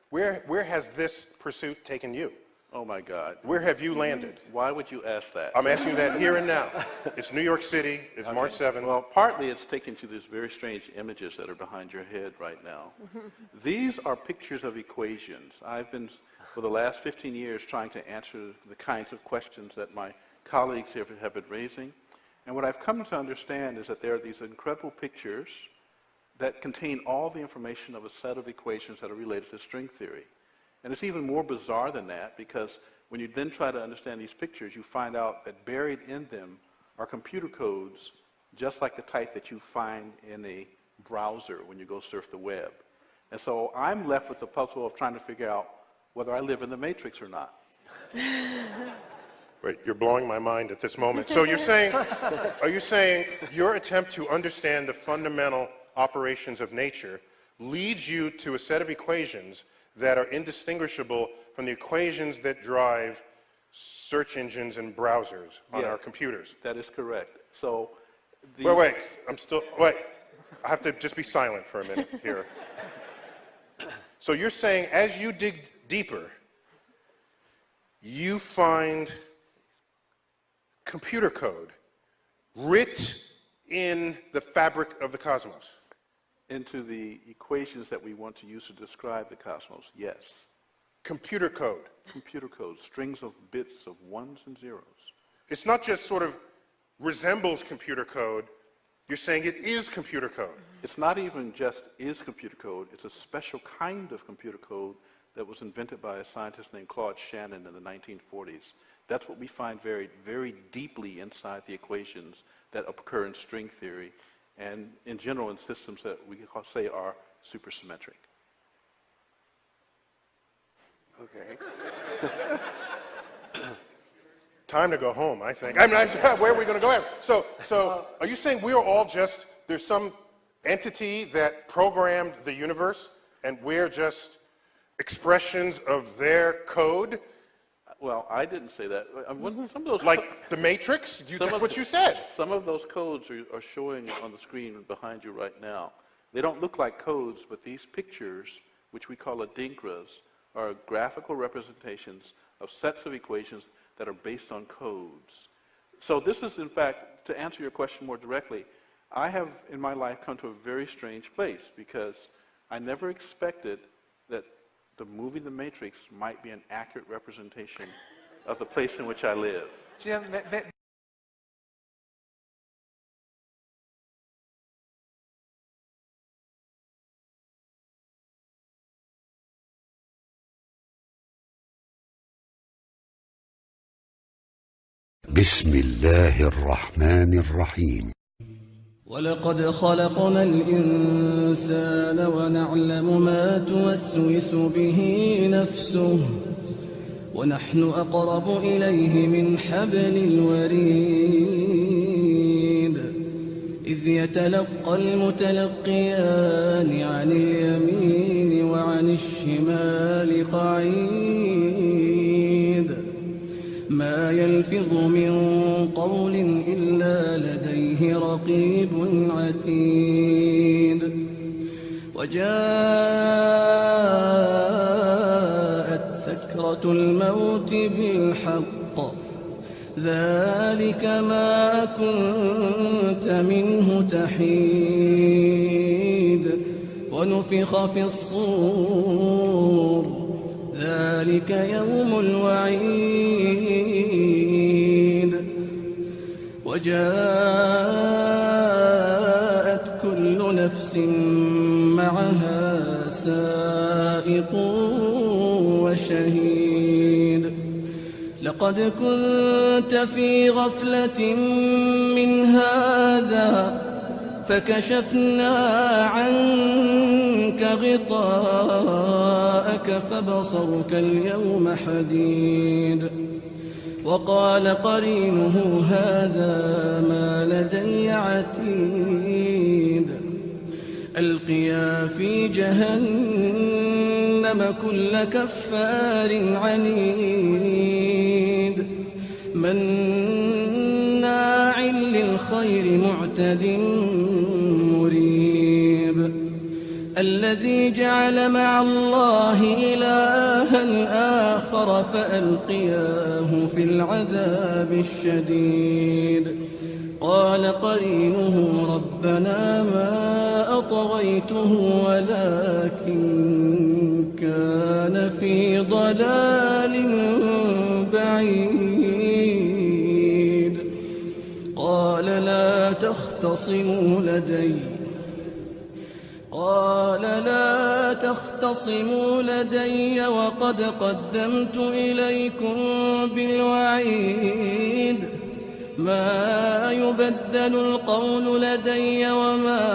Where has this pursuit taken you? Oh my God. Where have you landed? Why would you ask that? I'm asking you that here and now. It's New York City. It's Okay. March 7th. Well, partly it's taken to these very strange images that are behind your head right now. These are pictures of equations. I've been, for the last 15 years, trying to answer the kinds of questions that my colleagues here have been raising. And what I've come to understand is that there are these incredible pictures that contain all the information of a set of equations that are related to string theory. And it's even more bizarre than that, because when you then try to understand these pictures, you find out that buried in them are computer codes, just like the type that you find in a browser when you go surf the web. And so I'm left with the puzzle of trying to figure out whether I live in the matrix or not. Wait, you're blowing my mind at this moment. So you're saying, are you saying your attempt to understand the fundamental operations of nature leads you to a set of equations that are indistinguishable from the equations that drive search engines and browsers on our computers? That is correct. So, wait, I have to just be silent for a minute here. So you're saying as you dig deeper, you find computer code writ in the fabric of the cosmos? Into the equations that we want to use to describe the cosmos, yes. Computer code? Computer code, strings of bits of ones and zeros. It's not just sort of resembles computer code, you're saying it is computer code. It's not even just is computer code, it's a special kind of computer code that was invented by a scientist named Claude Shannon in the 1940s. That's what we find very, very deeply inside the equations that occur in string theory, and in general in systems that we say are supersymmetric. Okay. Time to go home, I think. Where are we going to go? So are you saying we are all just, there's some entity that programmed the universe, and we're just expressions of their code? Well, I didn't say that. Some of those like the Matrix? That's what you said. Some of those codes are showing on the screen behind you right now. They don't look like codes, but these pictures, which we call adinkras, are graphical representations of sets of equations that are based on codes. So this is, in fact, to answer your question more directly, I have in my life come to a very strange place, because I never expected that the movie The Matrix might be an accurate representation of the place in which I live. Jim, بسم الله الرحمن الرحيم ولقد خلقنا الإنسان ونعلم ما توسوس به نفسه ونحن أقرب إليه من حبل الوريد إذ يتلقى المتلقيان عن اليمين وعن الشمال قعيد ما يلفظ من قول إلا لديه رقيب عتيد وجاءت سكرة الموت بالحق ذلك ما كنت منه تحيد ونفخ في الصور ذلك يوم الوعيد وجاءت كل نفس معها سائق وشهيد لقد كنت في غفلة من هذا فكشفنا عنك غطاءك فبصرك اليوم حديد وقال قرينه هذا ما لدي عتيد ألقيا في جهنم كل كفار عنيد مناع للخير معتد مريب الذي جعل مع الله إلها آخر فألقياه في العذاب الشديد قال قرينه ربنا ما أطغيته ولكن كان في ضلال بعيد قال لا تختصموا لدي وقد قدمت إليكم بالوعيد ما يبدل القول لدي وما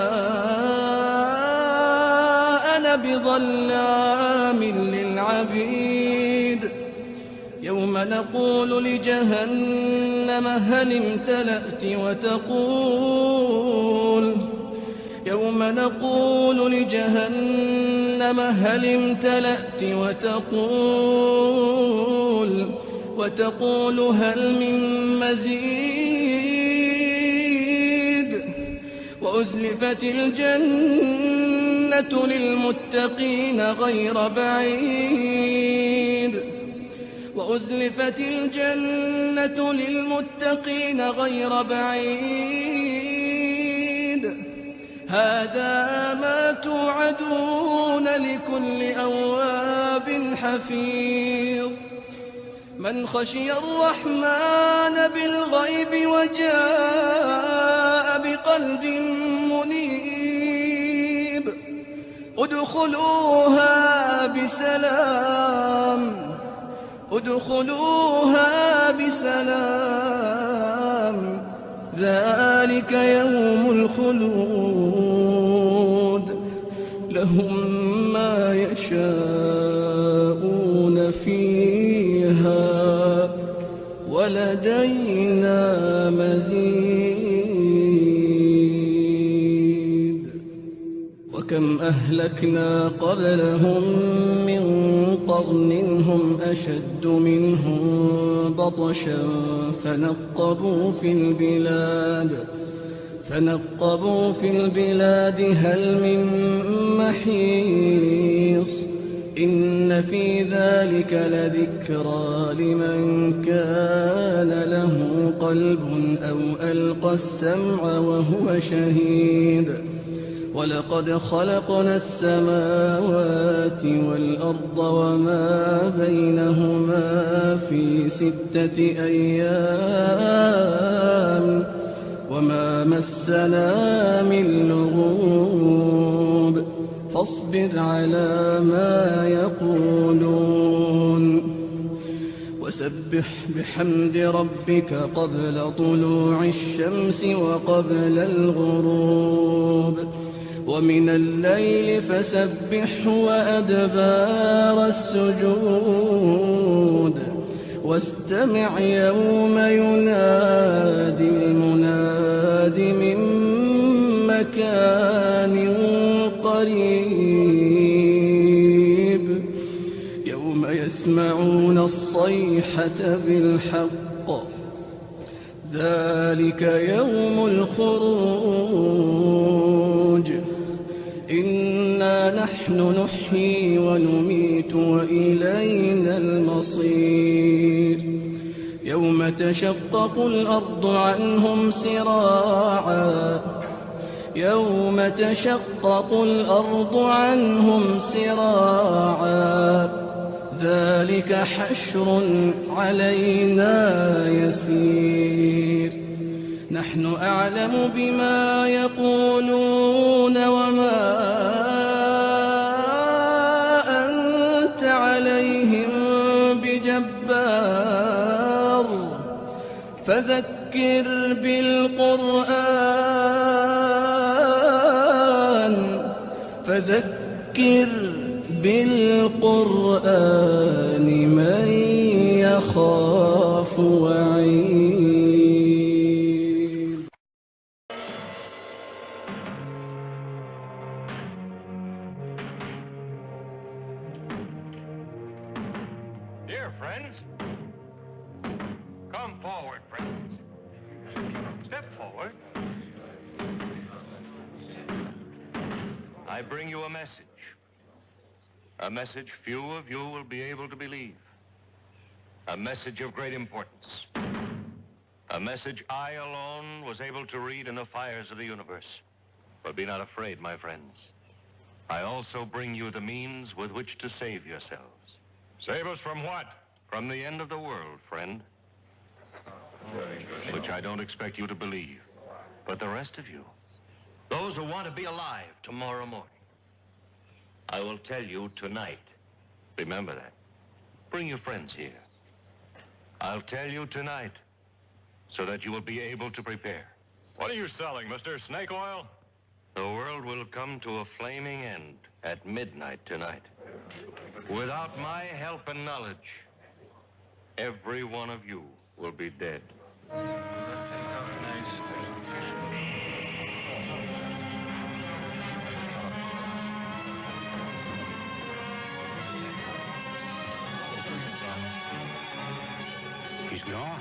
أنا بظلام للعبيد يوم نقول لجهنم هل امتلأت وتقول هل من مزيد وأزلفت الجنة للمتقين غير بعيد هذا ما توعدون لكل أواب حفيظ من خشي الرحمن بالغيب وجاء بقلب منيب ادخلوها بسلام ذلك يوم الخلود لهم ما يشاءون فيها ولدينا مزيد وكم أهلكنا قبلهم من قرن هم أشد منهم بطشا فنقبوا في البلاد هل من محيص إن في ذلك لذكرى لمن كان له قلب أو ألقى السمع وهو شهيد ولقد خلقنا السماوات والأرض وما بينهما في 6 أيام وما مسنا من لغوب فاصبر على ما يقولون وسبح بحمد ربك قبل طلوع الشمس وقبل الغروب ومن الليل فسبح وأدبار السجود واستمع يوم ينادي المناد من مكان قريب يوم يسمعون الصيحة بالحق ذلك يوم الخروج إنا نحن نحيي ونميت وإلينا المصير يوم تشقق الأرض عنهم سراعا ذلك حشر علينا يسير نحن أعلم بما يقولون وما أنت عليهم بجبار فذكر بالقرآن من يخاف وعيد. Dear friends, come forward, friends. Step forward. I bring you a message. A message few of you will be able to believe. A message of great importance. A message I alone was able to read in the fires of the universe. But be not afraid, my friends. I also bring you the means with which to save yourselves. Save us from what? From the end of the world, friend. Which I don't expect you to believe. But the rest of you, those who want to be alive tomorrow morning, I will tell you tonight. Remember that. Bring your friends here. I'll tell you tonight so that you will be able to prepare. What are you selling, mister? Snake oil? The world will come to a flaming end at midnight tonight. Without my help and knowledge, every one of you will be dead. He's gone.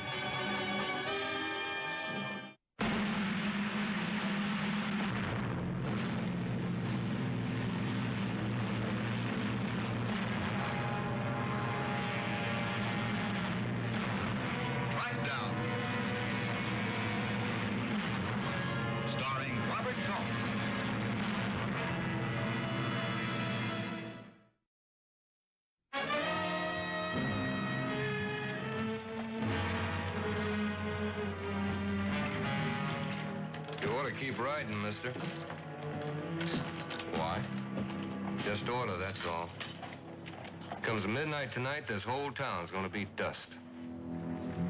Right down. Starring Robert Cohn. You ought to keep riding, mister. Why? Just order, that's all. Comes midnight tonight, this whole town's gonna be dust.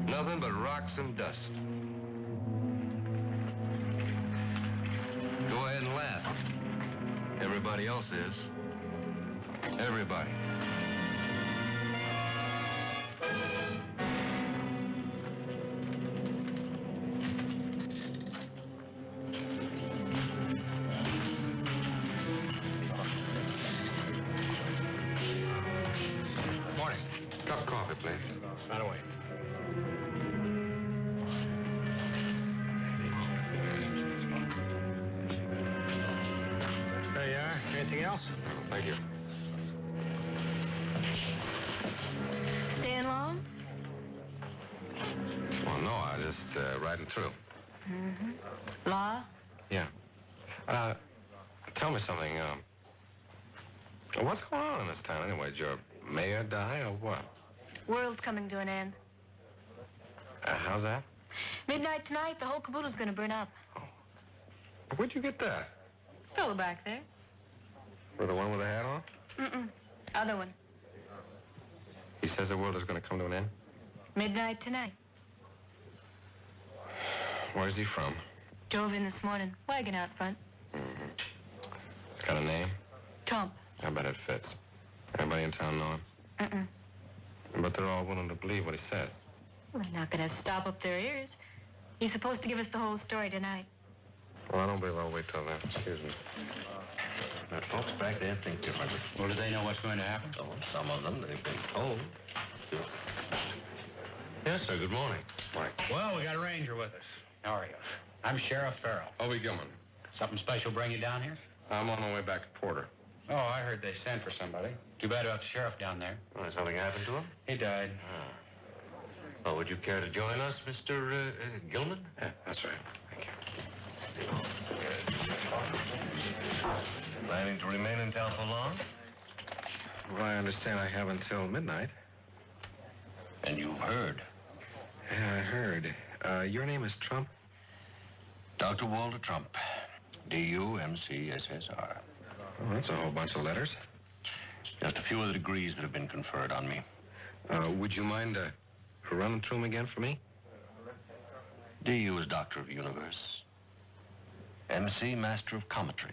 Nothing but rocks and dust. Go ahead and laugh. Everybody else is. Everybody. Morning. Cup of coffee, please. Right away. There you are. Anything else? Thank you. Staying long? Well, no, I just riding through. Law? Yeah. Tell me something. What's going on in this town anyway? Did your mayor die or what? World's coming to an end. How's that? Midnight tonight, the whole caboodle's gonna burn up. Where'd you get that? Fellow back there. With the one with the hat on? Mm-mm. Other one. He says the world is going to come to an end. Midnight tonight. Where's he from? Drove in this morning. Wagon out front. Got a name? Trump. I bet it fits. Everybody in town know him? Mm-mm. But they're all willing to believe what he says. Well, they're not gonna stop up their ears. He's supposed to give us the whole story tonight. Well, I don't believe I'll wait till then. Excuse me. But folks back there think differently. Well, do they know what's going to happen? Oh, some of them, they've been told. Yes, sir. Good morning. Mike. Well, we got a ranger with us. How are you? I'm Sheriff Farrell. Obi Gilman. Something special bring you down here? I'm on my way back to Porter. Oh, I heard they sent for somebody. Too bad about the sheriff down there. Oh, something happened to him? He died. Well, would you care to join us, Mr. Gilman? Yeah, that's right. Thank you. Planning to remain in town for long? Well, I understand I have until midnight. And you've heard. Yeah, I heard. Your name is Trump? Dr. Walter Trump. D-U-M-C-S-S-R. Oh, that's a whole bunch of letters. Just a few of the degrees that have been conferred on me. Would you mind running through them again for me? D.U. is Doctor of Universe. M.C. Master of Cometry.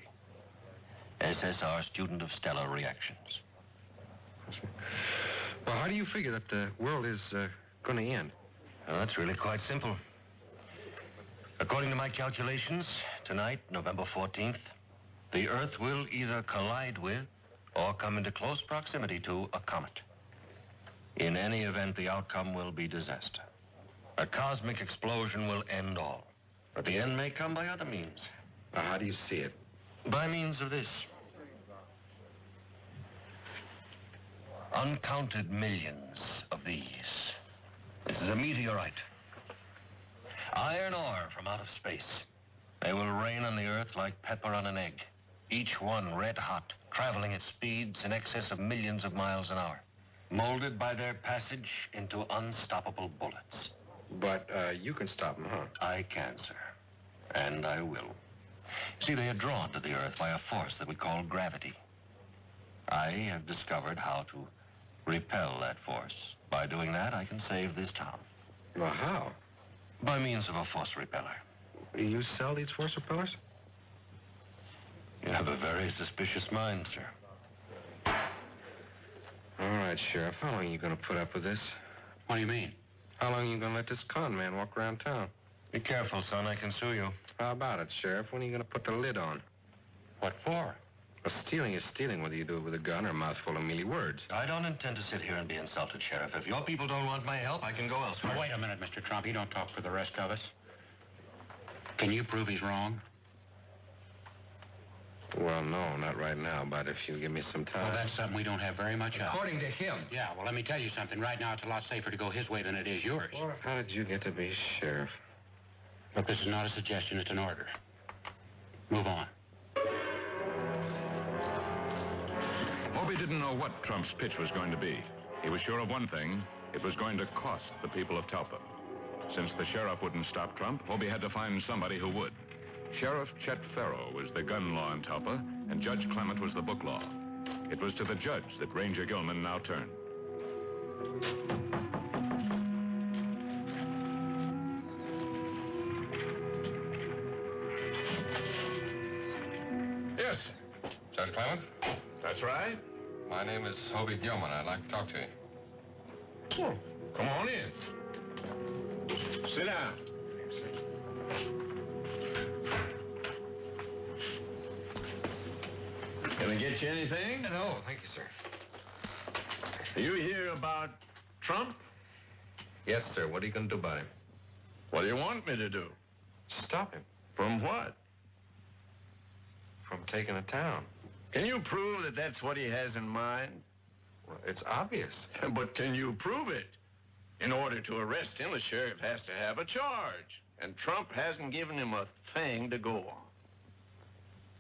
S.S.R. Student of Stellar Reactions. Well, how do you figure that the world is going to end? Well, that's really quite simple. According to my calculations, tonight, November 14th, the Earth will either collide with or come into close proximity to a comet. In any event, the outcome will be disaster. A cosmic explosion will end all. But the end may come by other means. How do you see it? By means of this. Uncounted millions of these. This is a meteorite. Iron ore from out of space. They will rain on the Earth like pepper on an egg. Each one red hot, traveling at speeds in excess of millions of miles an hour. Molded by their passage into unstoppable bullets. But you can stop them, huh? I can, sir. And I will. See, they are drawn to the Earth by a force that we call gravity. I have discovered how to repel that force. By doing that, I can save this town. Well, how? By means of a force repeller. You sell these force repellers? You have a very suspicious mind, sir. All right, Sheriff. How long are you going to put up with this? What do you mean? How long are you going to let this con man walk around town? Be careful, son. I can sue you. How about it, Sheriff? When are you going to put the lid on? What for? Well, stealing is stealing, whether you do it with a gun or a mouthful of mealy words. I don't intend to sit here and be insulted, Sheriff. If your people don't want my help, I can go elsewhere. Now, wait a minute, Mr. Trump. You don't talk for the rest of us. Can you prove he's wrong? Well, no, not right now, but if you give me some time... Well, that's something we don't have very much of. According to him. Yeah, well, let me tell you something. Right now, it's a lot safer to go his way than it is yours. Well, how did you get to be sheriff? Look, this is not a suggestion. It's an order. Move on. Hobie didn't know what Trump's pitch was going to be. He was sure of one thing. It was going to cost the people of Talpa. Since the sheriff wouldn't stop Trump, Hobie had to find somebody who would. Sheriff Chet Farrow was the gun law in Talpa, and Judge Clement was the book law. It was to the judge that Ranger Gilman now turned. Yes. Judge Clement? That's right. My name is Hobie Gilman. I'd like to talk to you. Oh, come on in. Sit down. Can I get you anything? No, thank you, sir. You hear about Trump? Yes, sir. What are you going to do about him? What do you want me to do? Stop him From what? from taking the town. Can you prove that that's what he has in mind? Well, it's obvious. But can you prove it? In order to arrest him, the sheriff has to have a charge. And Trump hasn't given him a thing to go on.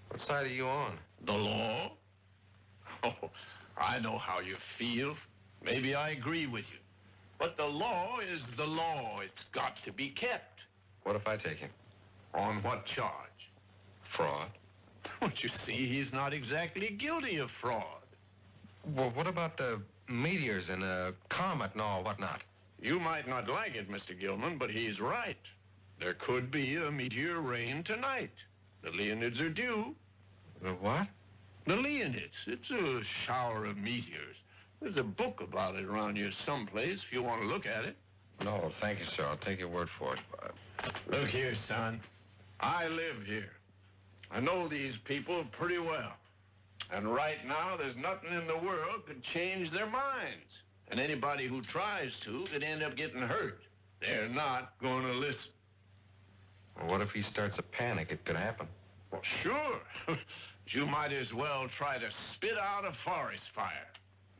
What side are you on? The law? Oh, I know how you feel. Maybe I agree with you. But the law is the law. It's got to be kept. What if I take him? On what charge? Fraud. Don't you see, he's not exactly guilty of fraud. Well, what about the meteors and the comet and all whatnot? You might not like it, Mr. Gilman, but he's right. There could be a meteor rain tonight. The Leonids are due. The what? The Leonids. It's a shower of meteors. There's a book about it around here someplace if you want to look at it. No, thank you, sir. I'll take your word for it. Look here, son. I live here. I know these people pretty well. And right now, there's nothing in the world could change their minds. And anybody who tries to could end up getting hurt. They're not going to listen. Well, what if he starts a panic? It could happen. Well, sure. You might as well try to spit out a forest fire.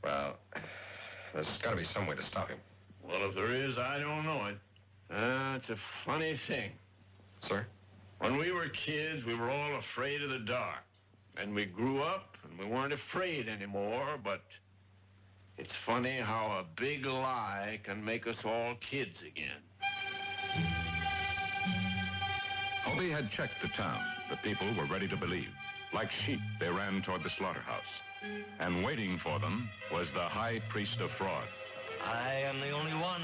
Well, there's got to be some way to stop him. Well, if there is, I don't know it. It's a funny thing. Sir? When we were kids, we were all afraid of the dark. And we grew up, and we weren't afraid anymore, but it's funny how a big lie can make us all kids again. Hobie had checked the town. The people were ready to believe. Like sheep, they ran toward the slaughterhouse. And waiting for them was the high priest of fraud. I am the only one.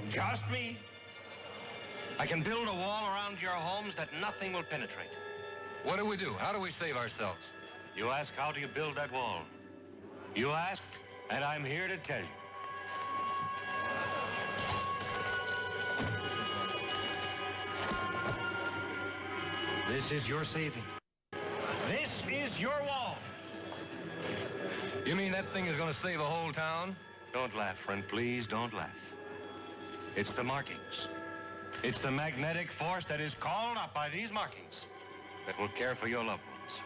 Just me. I can build a wall around your homes that nothing will penetrate. What do we do? How do we save ourselves? You ask, how do you build that wall? You ask, and I'm here to tell you. This is your saving. This is your wall. You mean that thing is going to save a whole town? Don't laugh, friend. Please don't laugh. It's the markings. It's the magnetic force that is called up by these markings that will care for your loved ones.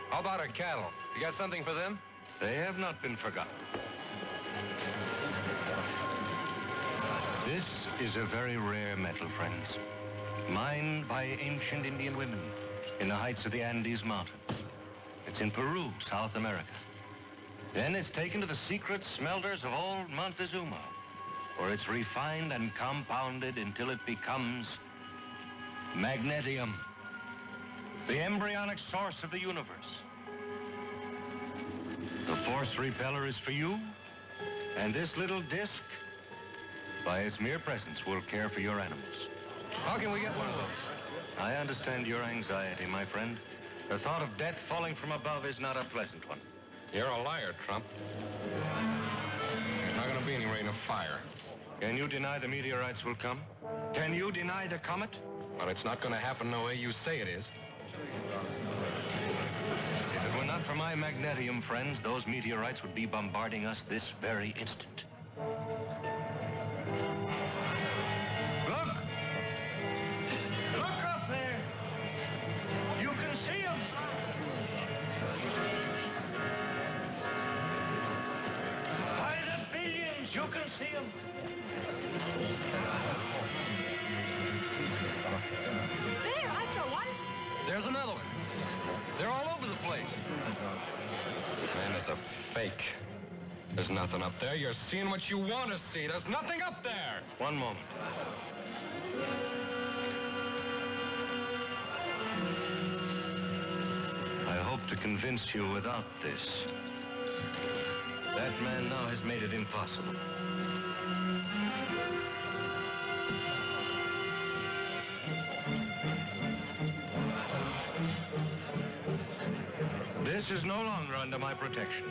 How about our cattle? You got something for them? They have not been forgotten. This is a very rare metal, friends. Mined by ancient Indian women in the heights of the Andes Mountains. It's in Peru, South America. Then it's taken to the secret smelters of old Montezuma, where it's refined and compounded until it becomes magnetium, the embryonic source of the universe. The force repeller is for you, and this little disc, by its mere presence, will care for your animals. How can we get one of those? I understand your anxiety, my friend. The thought of death falling from above is not a pleasant one. You're a liar, Trump. There's not going to be any rain of fire. Can you deny the meteorites will come? Can you deny the comet? Well, it's not going to happen the way you say it is. If it were not for my magnetium, friends, those meteorites would be bombarding us this very instant. Look! Look up there! You can see them! By the billions, you can see them! There, I saw one. There's another one. They're all over the place. Man, it's a fake. There's nothing up there. You're seeing what you want to see. There's nothing up there. One moment. I hope to convince you without this. That man now has made it impossible. This is no longer under my protection.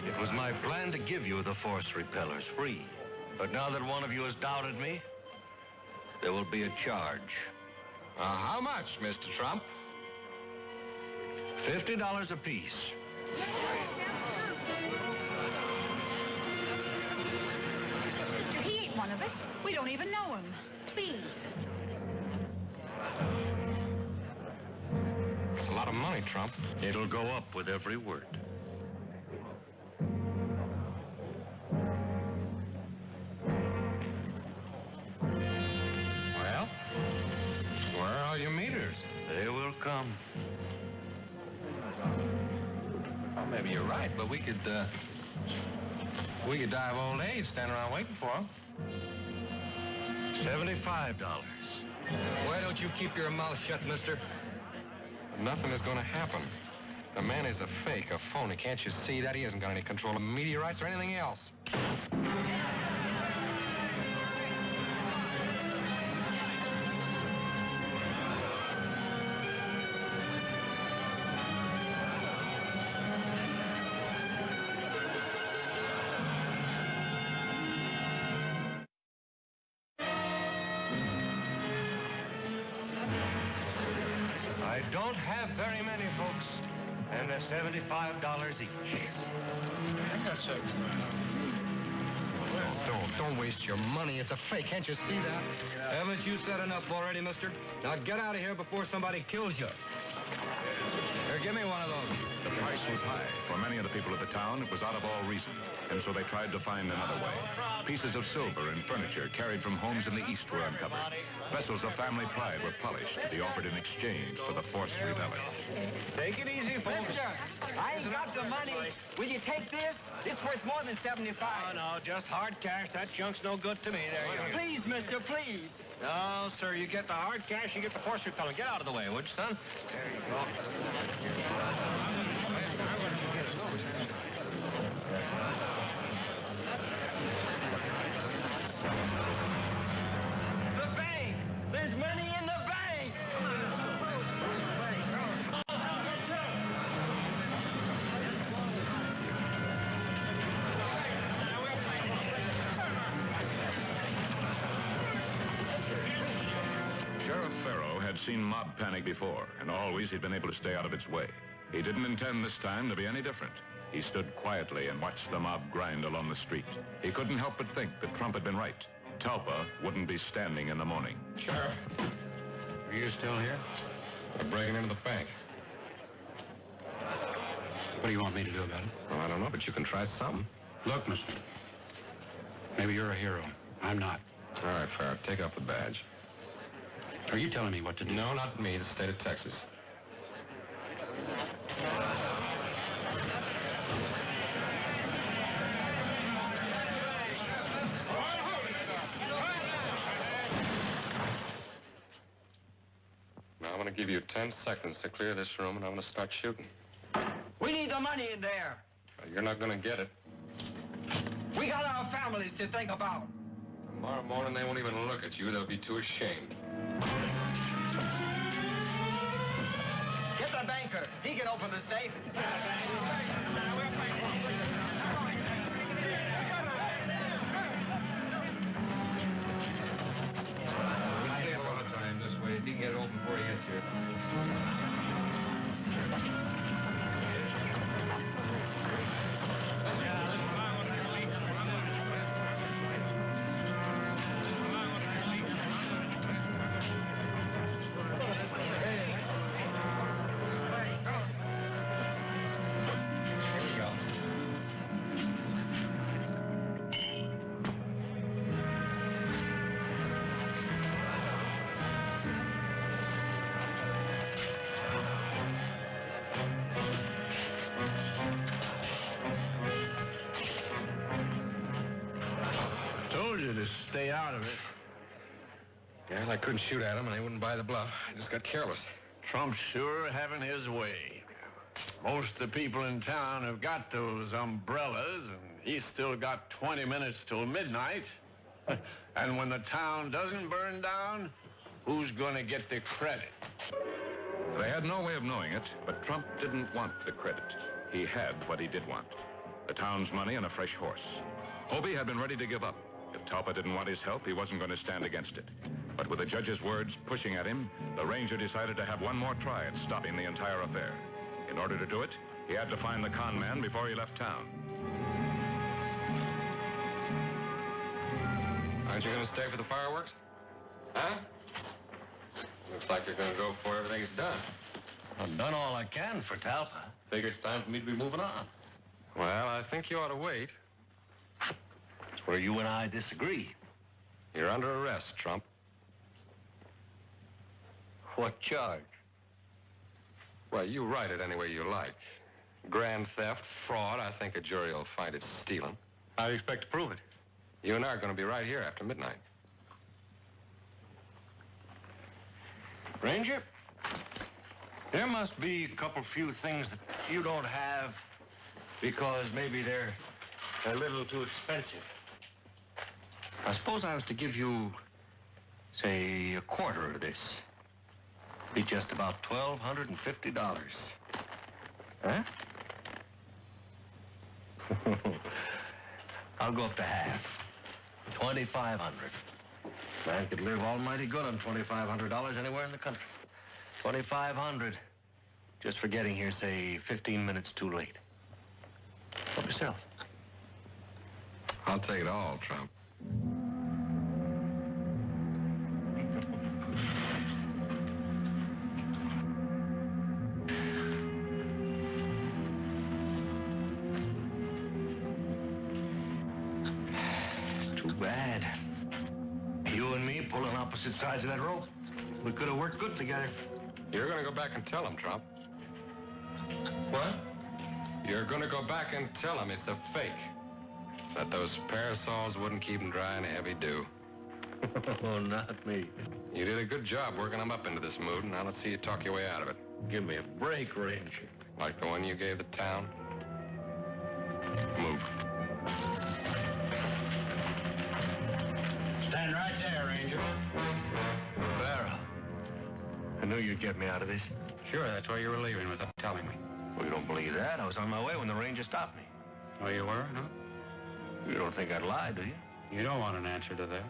It was my plan to give you the force repellers free. But now that one of you has doubted me, there will be a charge. How much, Mr. Trump? $50 apiece. Mister, he ain't one of us. We don't even know him. Please. It's a lot of money, Trump. It'll go up with every word. Well, where are your meters? They will come. Well, maybe you're right, but we could die of old age standing around waiting for them. $75. Why don't you keep your mouth shut, mister? Nothing is going to happen. The man is a fake, a phony. Can't you see that? He hasn't got any control of meteorites or anything else. I don't have very many, folks, and they're $75 each. Don't waste your money. It's a fake. Can't you see that? Haven't you said enough already, mister? Now get out of here before somebody kills you. Here, give me one of those. The price was high. For many of the people of the town, it was out of all reason. And so they tried to find another way. Pieces of silver and furniture carried from homes in the East were uncovered. Vessels of family pride were polished to be offered in exchange for the force repeller. Take it easy, folks. Mister, I ain't got the money. Will you take this? It's worth more than 75. No, just hard cash. That junk's no good to me. There you go. Please, mister, please. No, sir, you get the hard cash, you get the force repellent. Get out of the way, would you, son? There you go. The bank! There's money in the bank! Sheriff Farrow had seen mob panic before, and always he'd been able to stay out of its way. He didn't intend this time to be any different. He stood quietly and watched the mob grind along the street. He couldn't help but think that Trump had been right. Talpa wouldn't be standing in the morning. Sheriff, are you still here? We're breaking into the bank. What do you want me to do about it? Well, I don't know, but you can try something. Look, mister. Maybe you're a hero. I'm not. All right, Farrah, take off the badge. Are you telling me what to do? No, not me, the state of Texas. Now, I'm going to give you 10 seconds to clear this room, and I'm going to start shooting. We need the money in there. You're not going to get it. We got our families to think about. Tomorrow morning, they won't even look at you. They'll be too ashamed. Get the banker. He can open the safe. We stay all the time this way. He can get it open before he gets here. Told you to stay out of it. Yeah, I couldn't shoot at him, and they wouldn't buy the bluff. I just got careless. Trump's sure having his way. Most of the people in town have got those umbrellas, and he's still got 20 minutes till midnight. And when the town doesn't burn down, who's going to get the credit? They had no way of knowing it, but Trump didn't want the credit. He had what he did want: the town's money and a fresh horse. Hobie had been ready to give up. If Talpa didn't want his help, he wasn't going to stand against it. But with the judge's words pushing at him, the ranger decided to have one more try at stopping the entire affair. In order to do it, he had to find the con man before he left town. Aren't you going to stay for the fireworks? Huh? Looks like you're going to go before everything's done. I've done all I can for Talpa. Figure it's time for me to be moving on. Well, I think you ought to wait. That's where you and I disagree. You're under arrest, Trump. What charge? Well, you write it any way you like. Grand theft, fraud, I think a jury will find it stealing. How do you expect to prove it? You and I are going to be right here after midnight. Ranger, there must be a couple few things that you don't have because maybe they're a little too expensive. I suppose I was to give you, say, a quarter of this. Be just about $1,250. Huh? I'll go up to half. $2,500. Man could live almighty good on $2,500 anywhere in the country. $2,500 just for getting here, say, 15 minutes too late. Help yourself. I'll take it all, Trump. Too bad. You and me pulling opposite sides of that rope. We could have worked good together. You're going to go back and tell him, Trump. What? You're going to go back and tell him it's a fake. That those parasols wouldn't keep him dry in a heavy dew. Oh, not me. You did a good job working him up into this mood, and now let's see you talk your way out of it. Give me a break, Ranger. Like the one you gave the town. Move. Stand right there, Ranger. Farrah, I knew you'd get me out of this. Sure, that's why you were leaving without telling me. Well, you don't believe that? I was on my way when the Ranger stopped me. Oh, you were, huh? You don't think I'd lie, do you? You don't want an answer to that.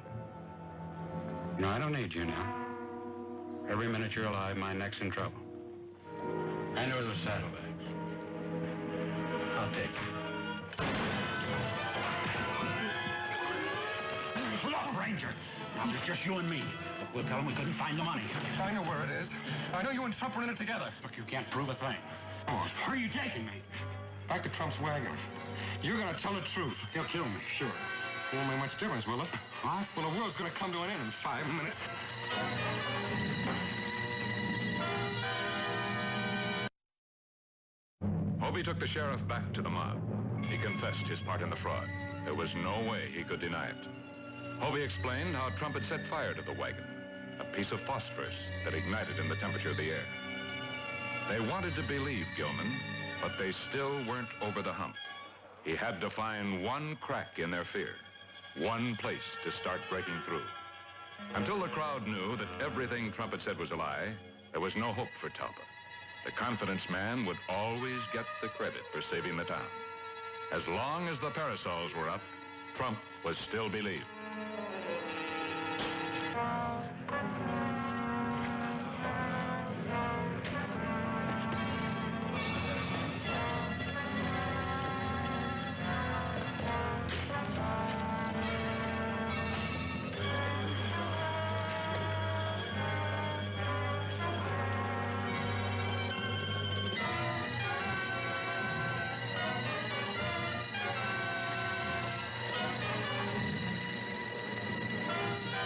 No, I don't need you now. Every minute you're alive, my neck's in trouble. Hand over those saddlebags. I'll take them. Look, Ranger. Now, it's just you and me. We'll tell them we couldn't find the money. I know where it is. I know you and Trump were in it together. Look, you can't prove a thing. Oh, are you taking me? back to Trump's wagon. You're gonna tell the truth. They'll kill me, sure. Won't make much difference, will it? What? Well, the world's gonna come to an end in 5 minutes. Hobie took the sheriff back to the mob. He confessed his part in the fraud. There was no way he could deny it. Hobie explained how Trump had set fire to the wagon, a piece of phosphorus that ignited in the temperature of the air. They wanted to believe Gilman, but they still weren't over the hump. He had to find one crack in their fear, one place to start breaking through. Until the crowd knew that everything Trump had said was a lie, there was no hope for Talpa. The confidence man would always get the credit for saving the town. As long as the parasols were up, Trump was still believed.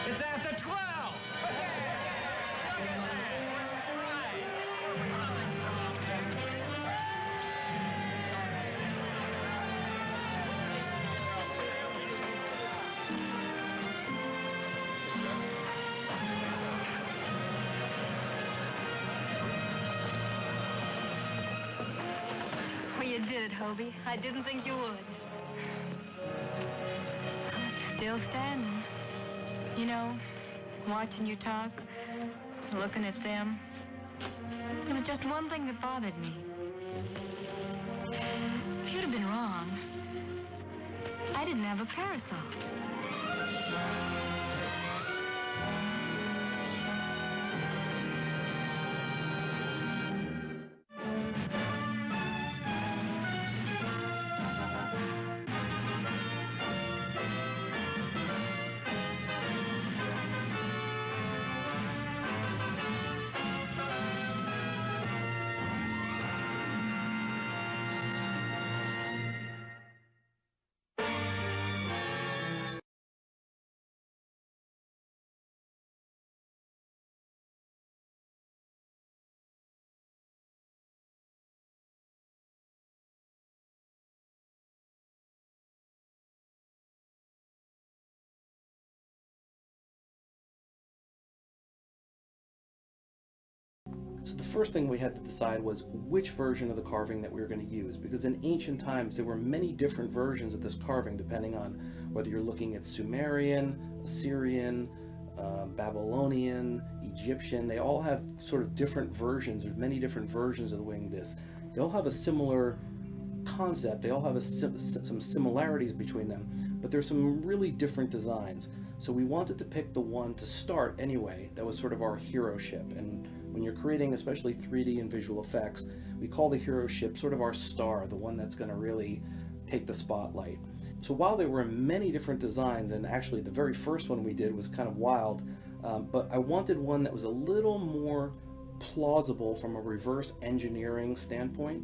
It's after 12! Look at Well, you did it, Hobie. I didn't think you would. Still standing. You know, watching you talk, looking at them. There was just one thing that bothered me. If you'd have been wrong, I didn't have a parasol. So the first thing we had to decide was which version of the carving that we were going to use, because in ancient times there were many different versions of this carving depending on whether you're looking at Sumerian, Assyrian, Babylonian, Egyptian. They all have sort of different versions. There's many different versions of the winged disc. They all have a similar concept. They all have some similarities between them, but there's some really different designs. So we wanted to pick the one to start anyway that was sort of our hero ship. And when you're creating especially 3D and visual effects, we call the hero ship sort of our star, the one that's going to really take the spotlight. So while there were many different designs, and actually the very first one we did was kind of wild, but I wanted one that was a little more plausible from a reverse engineering standpoint.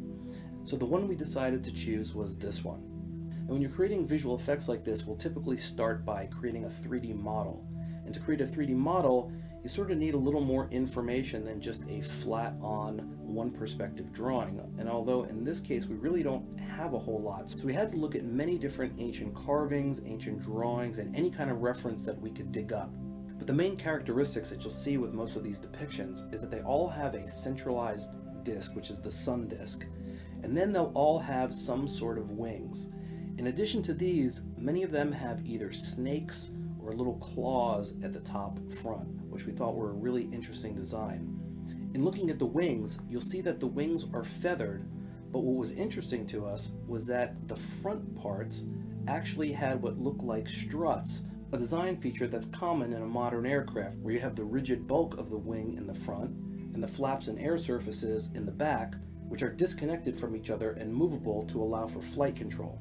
So the one we decided to choose was this one. And when you're creating visual effects like this, we'll typically start by creating a 3D model. And to create a 3D model, you sort of need a little more information than just a flat-on, one-perspective drawing. And although in this case we really don't have a whole lot, so we had to look at many different ancient carvings, ancient drawings, and any kind of reference that we could dig up. But the main characteristics that you'll see with most of these depictions is that they all have a centralized disc, which is the sun disc, and then they'll all have some sort of wings. In addition to these, many of them have either snakes or little claws at the top front, which we thought were a really interesting design. In looking at the wings, you'll see that the wings are feathered, but what was interesting to us was that the front parts actually had what looked like struts, a design feature that's common in a modern aircraft, where you have the rigid bulk of the wing in the front and the flaps and air surfaces in the back, which are disconnected from each other and movable to allow for flight control.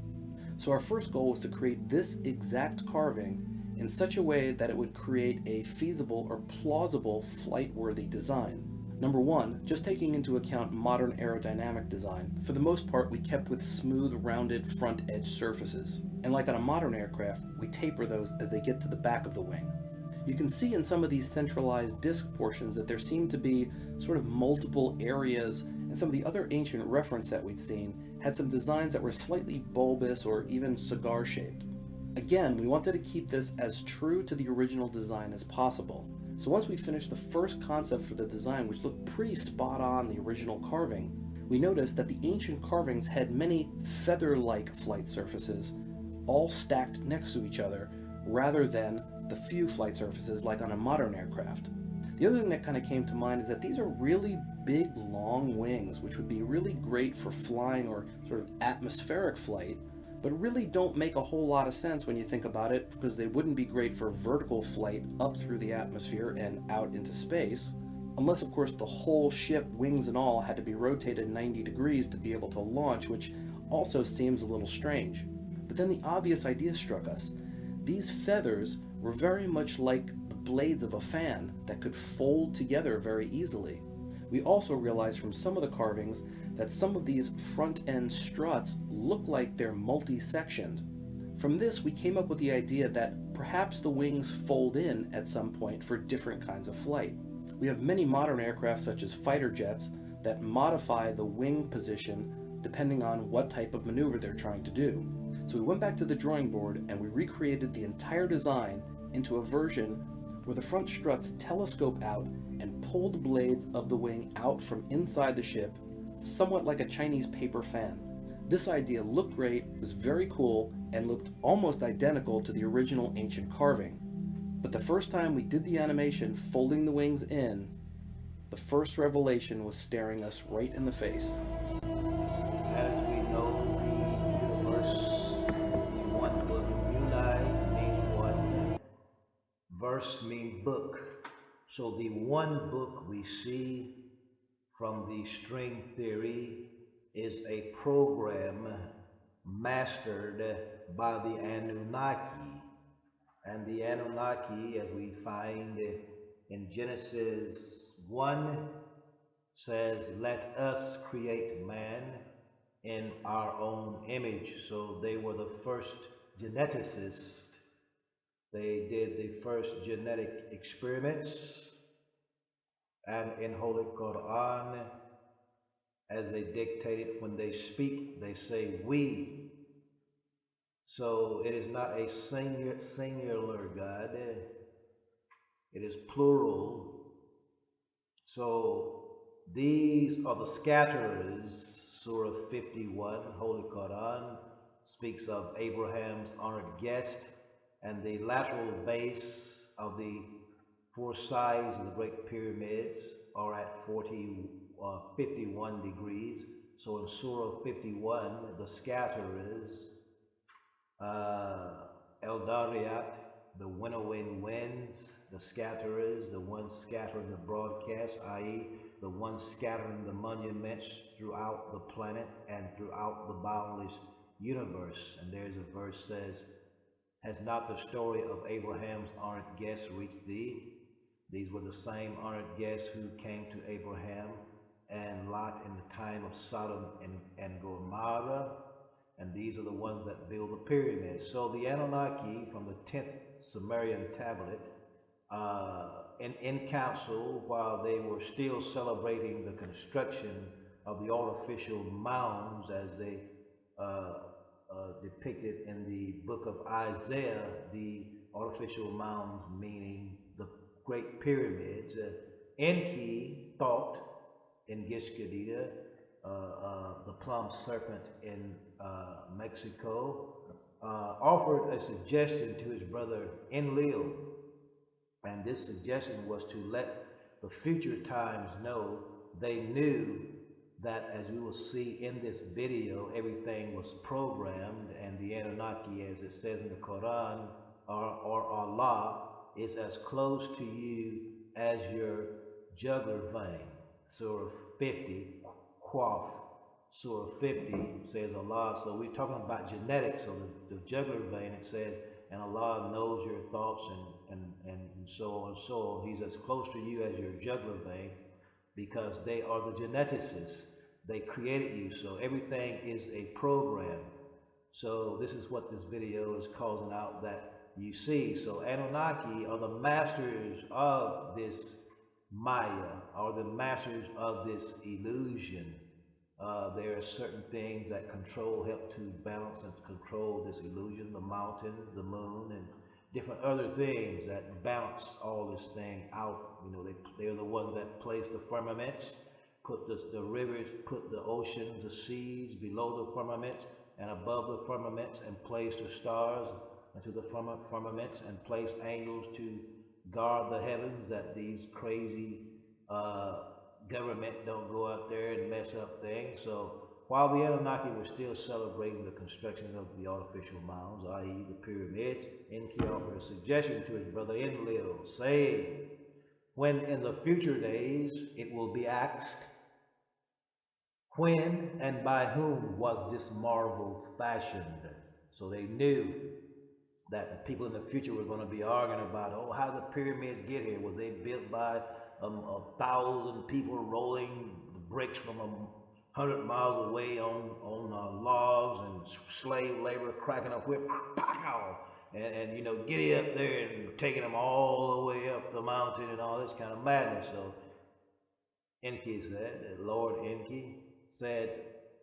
So our first goal was to create this exact carving in such a way that it would create a feasible or plausible flight-worthy design. Number one, just taking into account modern aerodynamic design, for the most part we kept with smooth, rounded front edge surfaces. And like on a modern aircraft, we taper those as they get to the back of the wing. You can see in some of these centralized disc portions that there seem to be sort of multiple areas, and some of the other ancient reference that we'd seen had some designs that were slightly bulbous or even cigar shaped. Again, we wanted to keep this as true to the original design as possible. So once we finished the first concept for the design, which looked pretty spot on the original carving, we noticed that the ancient carvings had many feather-like flight surfaces, all stacked next to each other, rather than the few flight surfaces like on a modern aircraft. The other thing that kind of came to mind is that these are really big, long wings, which would be really great for flying or sort of atmospheric flight, but really don't make a whole lot of sense when you think about it, because they wouldn't be great for vertical flight up through the atmosphere and out into space, unless of course the whole ship, wings and all, had to be rotated 90 degrees to be able to launch, which also seems a little strange. But then the obvious idea struck us. These feathers were very much like the blades of a fan that could fold together very easily. We also realized from some of the carvings that some of these front-end struts look like they're multi-sectioned. From this, we came up with the idea that perhaps the wings fold in at some point for different kinds of flight. We have many modern aircraft, such as fighter jets, that modify the wing position depending on what type of maneuver they're trying to do. So we went back to the drawing board and we recreated the entire design into a version where the front struts telescope out and pull the blades of the wing out from inside the ship, somewhat like a Chinese paper fan. This idea looked great, was very cool, and looked almost identical to the original ancient carving. But the first time we did the animation folding the wings in, the first revelation was staring us right in the face. As we know, the universe, the one book, Unai means one, verse means book. So the one book we see from the string theory is a program mastered by the Anunnaki. And the Anunnaki, as we find in Genesis 1, says, "Let us create man in our own image." So they were the first geneticists. They did the first genetic experiments. And in Holy Quran, as they dictated, when they speak, they say we. So it is not a singular God. It is plural. So these are the scatterers. Surah 51, Holy Quran, speaks of Abraham's honored guest, and the lateral base of the four sides of the Great Pyramids are at 51 degrees. So in Surah 51, the scatterers, El Dariyat, the winnowing winds, the scatterers, the ones scattering the broadcast, i.e., the ones scattering the monuments throughout the planet and throughout the boundless universe. And there's a verse says, "Has not the story of Abraham's honored guests reached thee?" These were the same honored guests who came to Abraham and Lot in the time of Sodom and Gomorrah. And these are the ones that build the pyramids. So the Anunnaki, from the 10th Sumerian tablet, in council, while they were still celebrating the construction of the artificial mounds as they depicted in the book of Isaiah, the artificial mounds meaning the great pyramids, Enki thought in Gishgadida, the plum serpent in Mexico, offered a suggestion to his brother Enlil. And this suggestion was to let the future times know they knew that, as you will see in this video, everything was programmed, and the Anunnaki, as it says in the Quran, or Allah, is as close to you as your jugular vein. Surah 50, Qaf. Surah 50 says Allah. So we're talking about genetics. So the jugular vein, it says, and Allah knows your thoughts and so on and so on. He's as close to you as your jugular vein. because they are the geneticists. They created you, so everything is a program. So this is what this video is causing out that you see. So Anunnaki are the masters of this Maya, are the masters of this illusion. There are certain things that help to balance and control this illusion, the mountains, the moon, and different other things that balance all this thing out. You know, they're the ones that place the firmaments, put the rivers, put the oceans, the seas below the firmaments and above the firmaments, and place the stars into the firmaments, and place angels to guard the heavens, that these crazy government don't go out there and mess up things. So while the Anunnaki were still celebrating the construction of the artificial mounds, i.e. the pyramids, Enki offered a suggestion to his brother Enlil, saying, when in the future days it will be asked, when and by whom was this marvel fashioned? So they knew that the people in the future were going to be arguing about, oh, how did the pyramids get here? Was they built by 1,000 people rolling the bricks from 100 miles away on logs, and slave labor cracking up whip, pow, and you know, getting up there and taking them all the way up the mountain and all this kind of madness? So Enki said, Lord Enki said,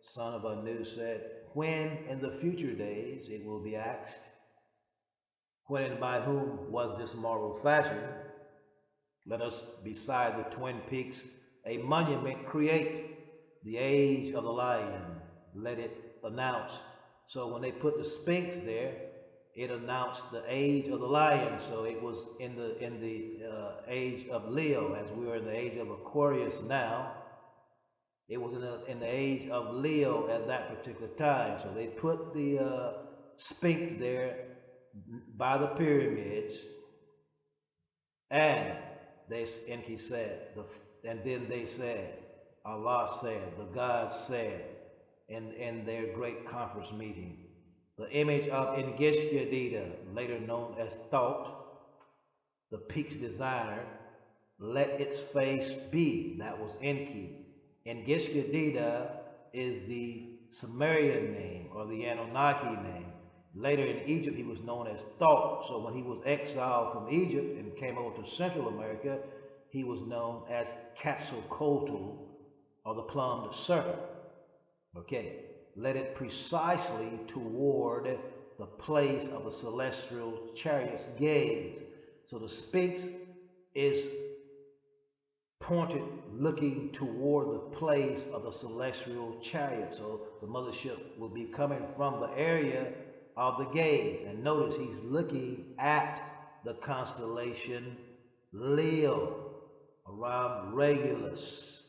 son of Anu said, when in the future days it will be asked, when and by whom was this marvel fashioned? Let us beside the twin peaks a monument create, the age of the lion, let it announce. So when they put the Sphinx there, it announced the age of the lion. So it was in the age of Leo, as we are in the age of Aquarius now. It was in the age of Leo at that particular time. So they put the Sphinx there by the pyramids, and Enki said, and then they said, Allah said, the gods said, in their great conference meeting, the image of Engishkadida, later known as Thought, the peak's designer, let its face be. That was Enki. Engishkadida is the Sumerian name, or the Anunnaki name. Later in Egypt, he was known as Thought. So when he was exiled from Egypt and came over to Central America, he was known as Quetzalcoatl, or the plumed serpent. Okay, let it precisely toward the place of the celestial chariot's gaze. So the Sphinx is pointed looking toward the place of the celestial chariot. So the mothership will be coming from the area of the gaze. And notice he's looking at the constellation Leo around Regulus.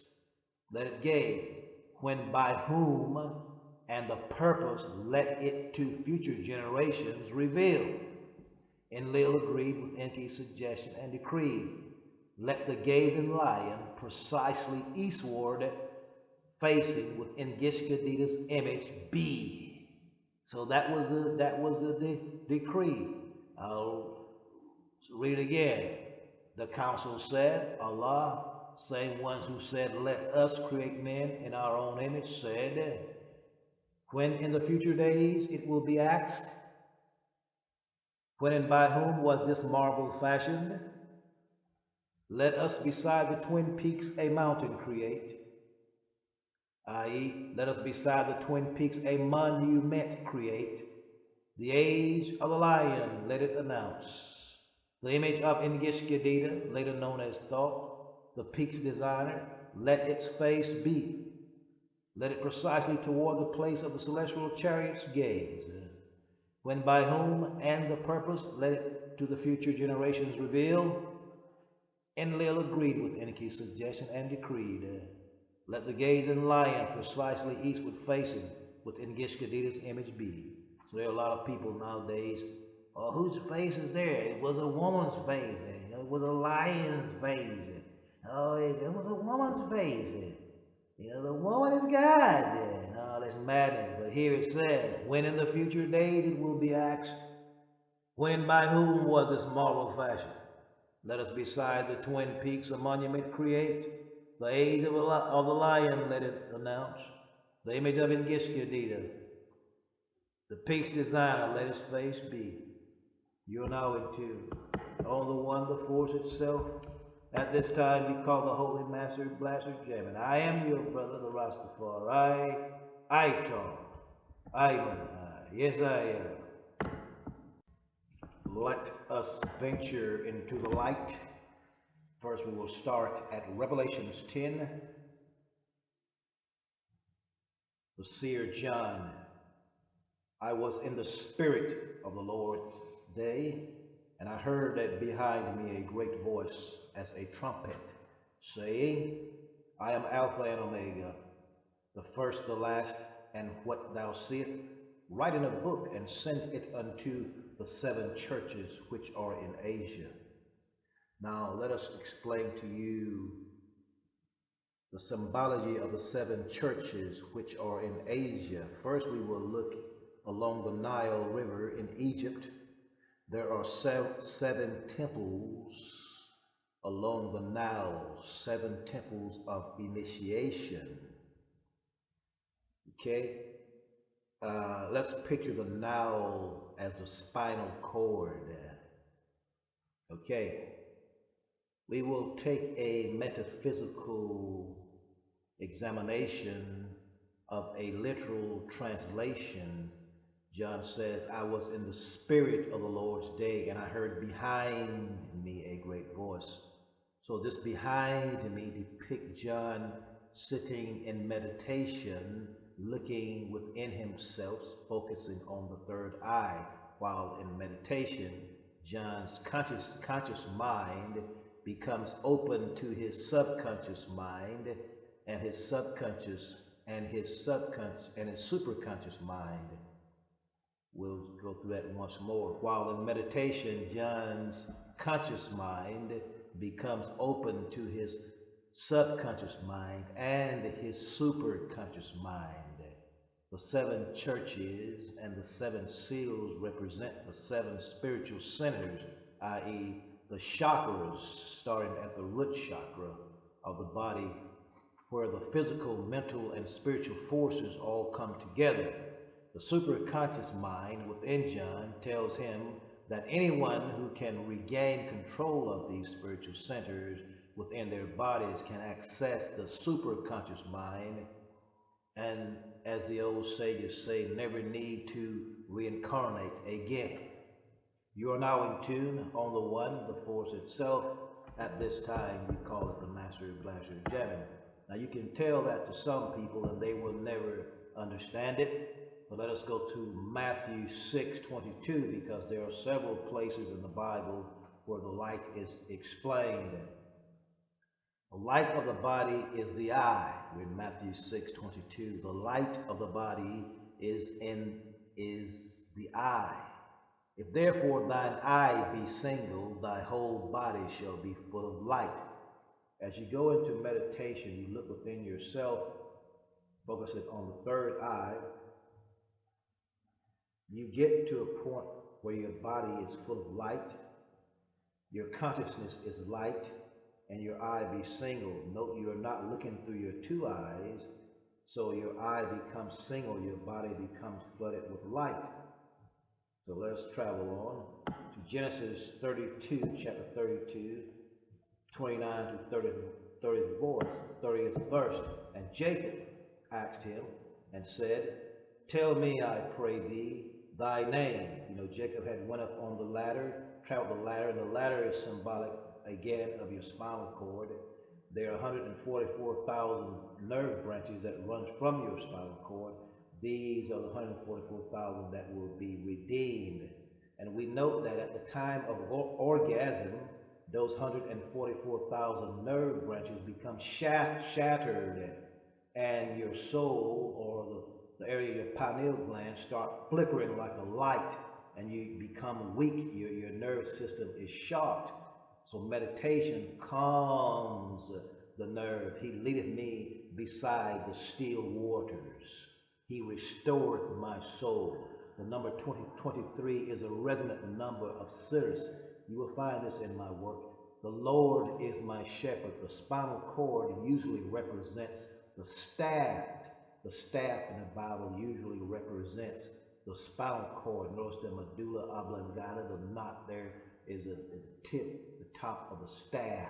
Let it gaze. When by whom and the purpose let it to future generations reveal. Enlil agreed with Enki's suggestion and decreed, let the gazing lion precisely eastward facing with Engishkadida's image be. So that was the decree. I'll read it again. The council said, Allah, same ones who said, let us create men in our own image, said, when in the future days it will be asked, when and by whom was this marvel fashioned? Let us beside the twin peaks a mountain create, i.e., let us beside the twin peaks a monument create, the age of the lion let it announce, the image of Engishkadida, later known as Thought, the peak's designer, let its face be, let it precisely toward the place of the celestial chariot's gaze, when by whom and the purpose let it to the future generations reveal. Enlil agreed with Enki's suggestion and decreed, let the gazing lion precisely eastward facing with Engishkadida's image be. So there are a lot of people nowadays, oh, whose face is there? It was a woman's face. It was a lion's face. Oh, it was a woman's face. You know, the woman is God. And all this madness. But here it says, when in the future days it will be asked, when by whom was this marvel fashioned? Let us beside the twin peaks a monument create, The age of the lion, let it announce. The image of Engiskadita. The peak's designer, let his face be. You're now in tune. On the one, the force itself. At this time, you call the Holy Master Blaster Jamin. I am your brother, the Rastafari. I talk. Yes, I am. Let us venture into the light. First, we will start at Revelations 10. The seer John. I was in the spirit of the Lord's day, and I heard that behind me a great voice as a trumpet, saying, I am Alpha and Omega, the first, the last, and what thou seest, write in a book and send it unto the 7 churches which are in Asia. Now let us explain to you the symbology of the 7 churches which are in Asia. First, we will look along the Nile River in Egypt. There are 7 temples along the Nile, 7 temples of initiation. Okay? Let's picture the Nile as a spinal cord. Okay? We will take a metaphysical examination of a literal translation. John says, I was in the spirit of the Lord's day, and I heard behind me a great voice. So this behind me depict John sitting in meditation, looking within himself, focusing on the third eye. While in meditation, John's conscious mind becomes open to his subconscious mind, and his subconscious and his superconscious mind. We'll go through that once more. While in meditation, John's conscious mind becomes open to his subconscious mind and his superconscious mind. The 7 churches and the 7 seals represent the 7 spiritual centers, i.e., the chakras, starting at the root chakra of the body, where the physical, mental, and spiritual forces all come together. The superconscious mind within John tells him that anyone who can regain control of these spiritual centers within their bodies can access the superconscious mind, and as the old sages say, never need to reincarnate again. You are now in tune on the one, the force itself. At this time, we call it the Master Blaster Jamin. Now you can tell that to some people and they will never understand it. But let us go to Matthew 6:22, because there are several places in the Bible where the light is explained. The light of the body is the eye. We're in Matthew 6:22. The light of the body is the eye. If therefore thine eye be single, thy whole body shall be full of light. As you go into meditation, you look within yourself, focusing on the third eye. You get to a point where your body is full of light, your consciousness is light, and your eye be single. Note you are not looking through your 2 eyes, so your eye becomes single, your body becomes flooded with light. So let's travel on to Genesis 32, chapter 32, 29 to 30th verse. And Jacob asked him and said, tell me, I pray thee, thy name. You know, Jacob had went up on the ladder, traveled the ladder, and the ladder is symbolic, again, of your spinal cord. There are 144,000 nerve branches that runs from your spinal cord. These are the 144,000 that will be redeemed. And we note that at the time of orgasm, those 144,000 nerve branches become shattered, and your soul, or the area of your pineal gland, start flickering like a light, and you become weak. Your nerve system is shocked. So meditation calms the nerve. He leadeth me beside the still waters. He restoreth my soul. The number 2023 is a resonant number of Sirius. You will find this in my work. the Lord is my shepherd. The spinal cord usually represents the staff. The staff in the Bible usually represents the spinal cord. Notice the medulla oblongata, the knot there is a tip, the top of the staff.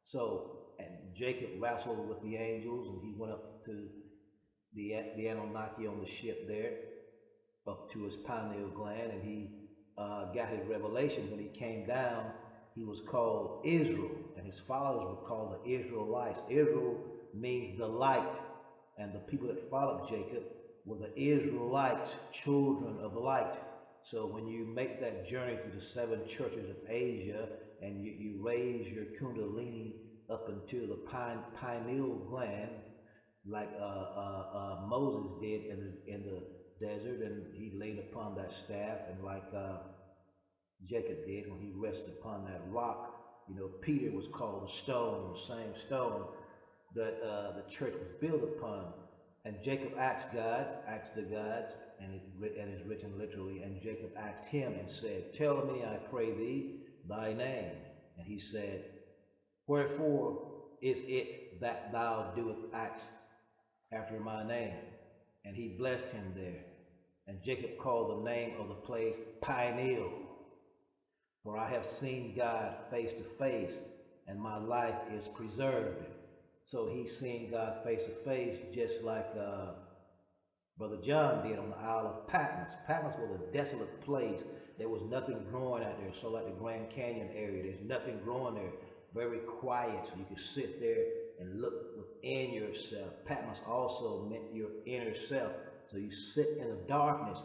So, and Jacob wrestled with the angels, and he went up to the Anunnaki on the ship there, up to his pineal gland, and he got his revelation. When he came down, he was called Israel, and his followers were called the Israelites. Israel means the light, and the people that followed Jacob were the Israelites, children of the light. So when you make that journey through the 7 churches of Asia, and you raise your kundalini up into the pineal gland, like Moses did in the desert, and he laid upon that staff, and like Jacob did when he rested upon that rock. You know, Peter was called a stone, the same stone that the church was built upon. And Jacob asked the gods, and it's written literally, and Jacob asked him and said, tell me, I pray thee, thy name. And he said, wherefore is it that thou doest ask after my name? And he blessed him there. And Jacob called the name of the place Peniel, for I have seen God face to face, and my life is preserved. So he's seen God face to face, just like Brother John did on the Isle of Patmos. Patmos was a desolate place. There was nothing growing out there. So like the Grand Canyon area, there's nothing growing there. Very quiet, so you could sit there and look within yourself. Patmos also meant your inner self. So you sit in the darkness.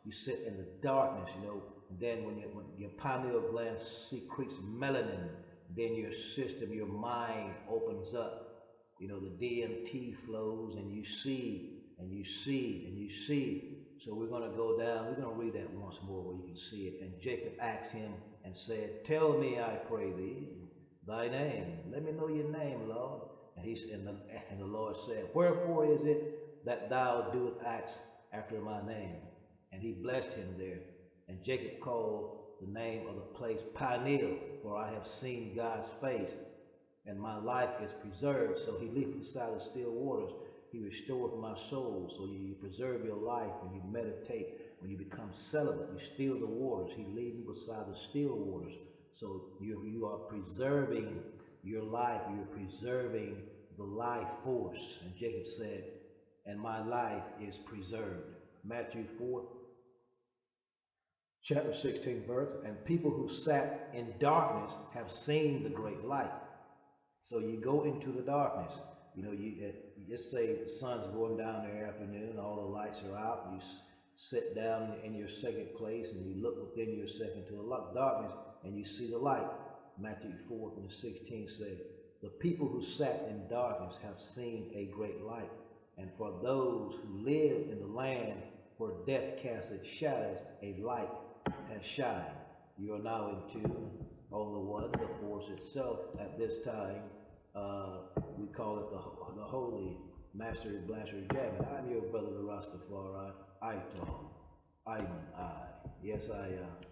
You sit in the darkness, you know. And then when your pineal gland secretes melanin, then your system, your mind opens up. You know, the DMT flows, and you see, and you see, and you see. So we're going to go down. We're going to read that once more where you can see it. And Jacob asked him and said, tell me, I pray thee, thy name. Let me know your name, Lord. And the Lord said, wherefore is it that thou doest ask after my name? And he blessed him there. And Jacob called the name of the place Peniel, for I have seen God's face, and my life is preserved. So he leaped beside the still waters. He restored my soul. So you preserve your life when you meditate. When you become celibate, you still the waters. He leads you beside the still waters. So you are preserving your life. You're preserving the life force. And Jacob said, and my life is preserved. Matthew 4, chapter 16 verse, and people who sat in darkness have seen the great light. So you go into the darkness. You know, you just say the sun's going down in the afternoon, all the lights are out, you sit down in your second place, and you look within yourself into the darkness, and you see the light. Matthew 4 and 16 say, the people who sat in darkness have seen a great light. And for those who live in the land where death casts its shadows, a light has shined. You are now in tune on the one, the force itself. At this time, we call it the Holy Master Blaster Jamming. I'm your brother, the Rastafari. I talk. I'm I. Yes, I am.